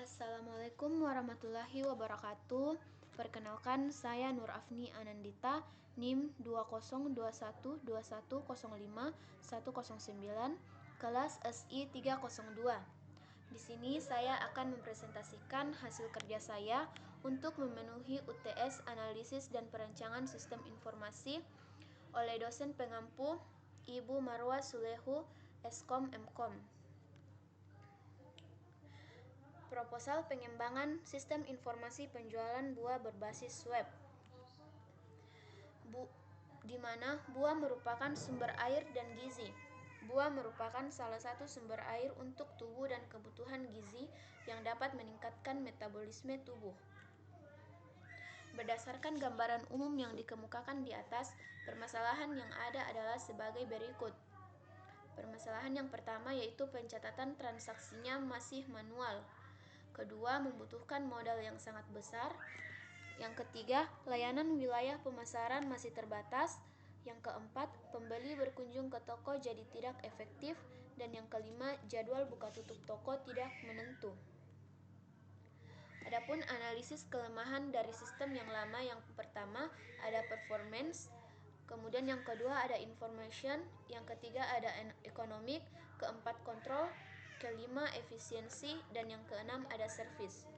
Assalamualaikum warahmatullahi wabarakatuh. Perkenalkan, saya Nur Afni Anandita, NIM 20212105109, kelas SI 302. Di sini saya akan mempresentasikan hasil kerja saya untuk memenuhi UTS Analisis dan Perancangan Sistem Informasi oleh dosen pengampu Ibu Marwa Sulehu, Eskom Mkom. Proposal pengembangan sistem informasi penjualan buah berbasis web. Di mana buah merupakan sumber air dan gizi. Buah merupakan salah satu sumber air untuk tubuh dan kebutuhan gizi yang dapat meningkatkan metabolisme tubuh. Berdasarkan gambaran umum yang dikemukakan di atas, permasalahan yang ada adalah sebagai berikut. Permasalahan yang pertama yaitu pencatatan transaksinya masih manual. Kedua, membutuhkan modal yang sangat besar. Yang ketiga, layanan wilayah pemasaran masih terbatas. Yang keempat, pembeli berkunjung ke toko jadi tidak efektif. Dan yang kelima, jadwal buka tutup toko tidak menentu. Adapun analisis kelemahan dari sistem yang lama, yang pertama ada performance, kemudian yang kedua ada information, yang ketiga ada economic, keempat kontrol, kelima efisiensi, dan yang keenam ada service.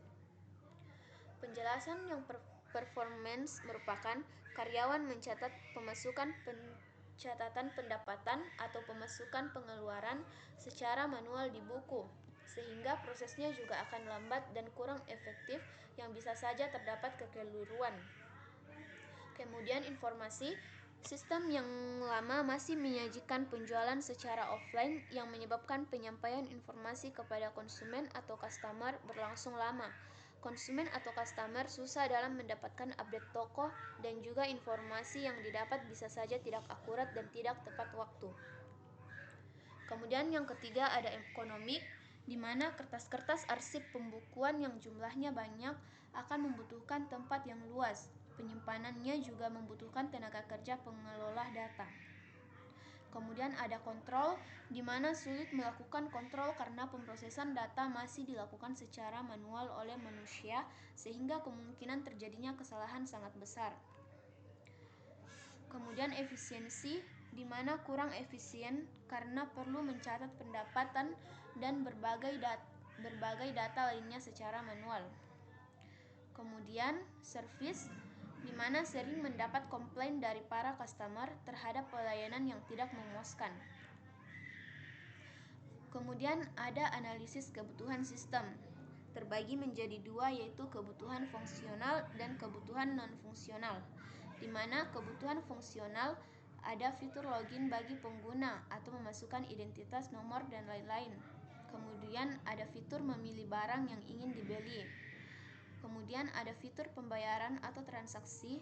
Penjelasan yang performance merupakan karyawan mencatat pemasukan pencatatan pendapatan atau pemasukan pengeluaran secara manual di buku, sehingga prosesnya juga akan lambat dan kurang efektif yang bisa saja terdapat kekeliruan. Kemudian informasi, sistem yang lama masih menyajikan penjualan secara offline yang menyebabkan penyampaian informasi kepada konsumen atau customer berlangsung lama. Konsumen atau customer susah dalam mendapatkan update toko dan juga informasi yang didapat bisa saja tidak akurat dan tidak tepat waktu. Kemudian yang ketiga ada ekonomik, di mana kertas-kertas arsip pembukuan yang jumlahnya banyak akan membutuhkan tempat yang luas. Penyimpanannya juga membutuhkan tenaga kerja pengelola data. Kemudian ada kontrol, di mana sulit melakukan kontrol karena pemrosesan data masih dilakukan secara manual oleh manusia, sehingga kemungkinan terjadinya kesalahan sangat besar. Kemudian efisiensi, di mana kurang efisien karena perlu mencatat pendapatan dan berbagai data lainnya secara manual. Kemudian service, di mana sering mendapat komplain dari para customer terhadap pelayanan yang tidak memuaskan. Kemudian ada analisis kebutuhan sistem, terbagi menjadi dua yaitu kebutuhan fungsional dan kebutuhan non-fungsional, di mana kebutuhan fungsional ada fitur login bagi pengguna atau memasukkan identitas, nomor, dan lain-lain. Kemudian ada fitur memilih barang yang ingin dibeli. Kemudian ada fitur pembayaran atau transaksi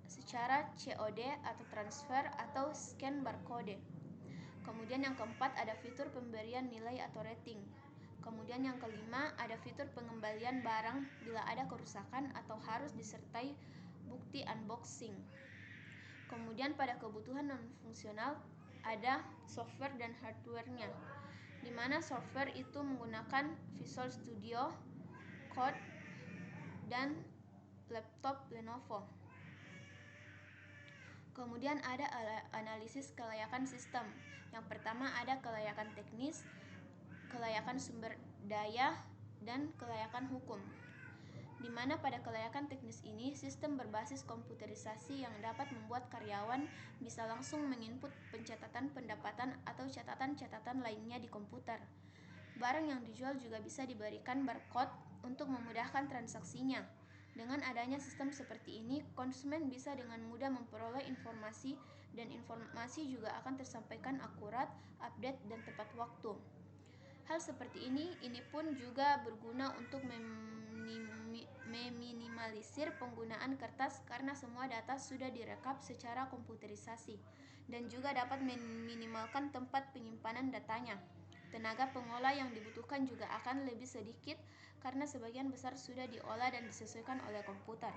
secara COD atau transfer atau scan barcode. Kemudian yang keempat ada fitur pemberian nilai atau rating. Kemudian yang kelima ada fitur pengembalian barang bila ada kerusakan atau harus disertai bukti unboxing. Kemudian pada kebutuhan non-fungsional ada software dan hardware-nya, di mana software itu menggunakan Visual Studio Code dan laptop Lenovo. Kemudian ada analisis kelayakan sistem. Yang pertama ada kelayakan teknis, kelayakan sumber daya, dan kelayakan hukum. Di mana pada kelayakan teknis ini, sistem berbasis komputerisasi yang dapat membuat karyawan bisa langsung menginput pencatatan pendapatan atau catatan-catatan lainnya di komputer. Barang yang dijual juga bisa diberikan barcode untuk memudahkan transaksinya. Dengan adanya sistem seperti ini, konsumen bisa dengan mudah memperoleh informasi dan informasi juga akan tersampaikan akurat, update, dan tepat waktu. Hal seperti ini pun juga berguna untuk meminimalisir penggunaan kertas karena semua data sudah direkap secara komputerisasi dan juga dapat meminimalkan tempat penyimpanan datanya. Tenaga pengolah yang dibutuhkan juga akan lebih sedikit karena sebagian besar sudah diolah dan disesuaikan oleh komputer.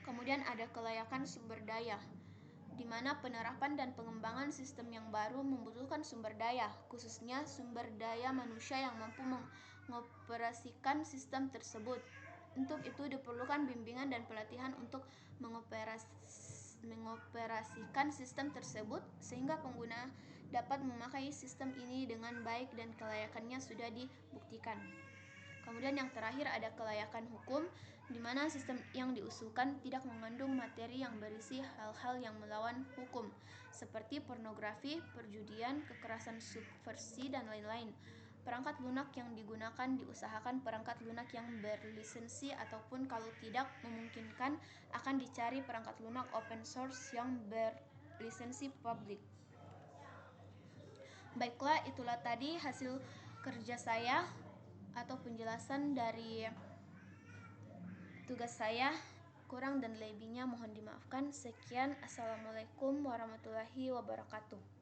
Kemudian ada kelayakan sumber daya, di mana penerapan dan pengembangan sistem yang baru membutuhkan sumber daya, khususnya sumber daya manusia yang mampu mengoperasikan sistem tersebut. Untuk itu diperlukan bimbingan dan pelatihan untuk mengoperasikan sistem tersebut sehingga pengguna dapat memakai sistem ini dengan baik dan kelayakannya sudah dibuktikan. Kemudian yang terakhir ada kelayakan hukum, di mana sistem yang diusulkan tidak mengandung materi yang berisi hal-hal yang melawan hukum, seperti pornografi, perjudian, kekerasan subversi, dan lain-lain. Perangkat lunak yang digunakan diusahakan perangkat lunak yang berlisensi ataupun kalau tidak memungkinkan akan dicari perangkat lunak open source yang berlisensi publik. Baiklah, itulah tadi hasil kerja saya atau penjelasan dari tugas saya. Kurang dan lebihnya mohon dimaafkan. Sekian, assalamualaikum warahmatullahi wabarakatuh.